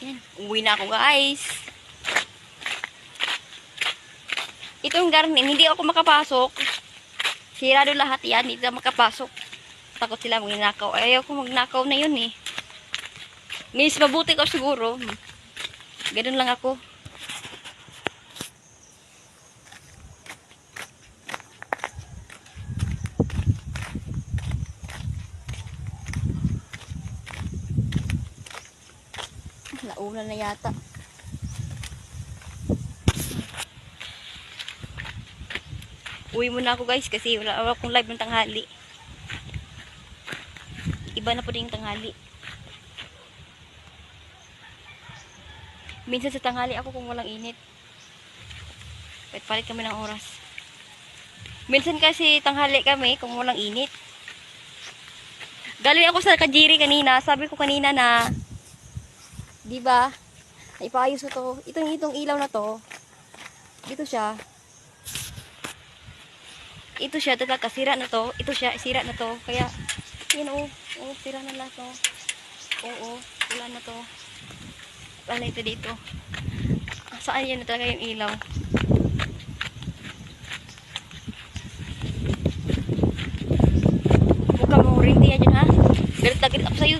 Yan. Uwi na ako, guys. Itong garden, hindi ako makapasok. Sirado lahat yan. Hindi na makapasok. Takot sila magnakaw. Ayaw ko magnakaw na yun eh. Miss, mabuti ko siguro. Ganun lang ako. Nauna na yata. Uwi muna ako, guys, kasi wala akong live ng tanghali. Iba na po din yung tanghali. Minsan sa tanghali ako kung walang init. Palit kami ng oras. Minsan kasi tanghali kami kung walang init. Galing ako sa Kajiri kanina. Sabi ko kanina na, di ba? Ipaayos ko to. Itong ilaw na to. Dito siya. Ito siya, talaga sira na to. Ito siya, sira na to. Kaya, yun sira na lahat to. Wala na to. Wala na ito dito. Saan yan na talaga yung ilaw? Huwag ka mong rinti yan dyan, ha? Galit ako sa'yo.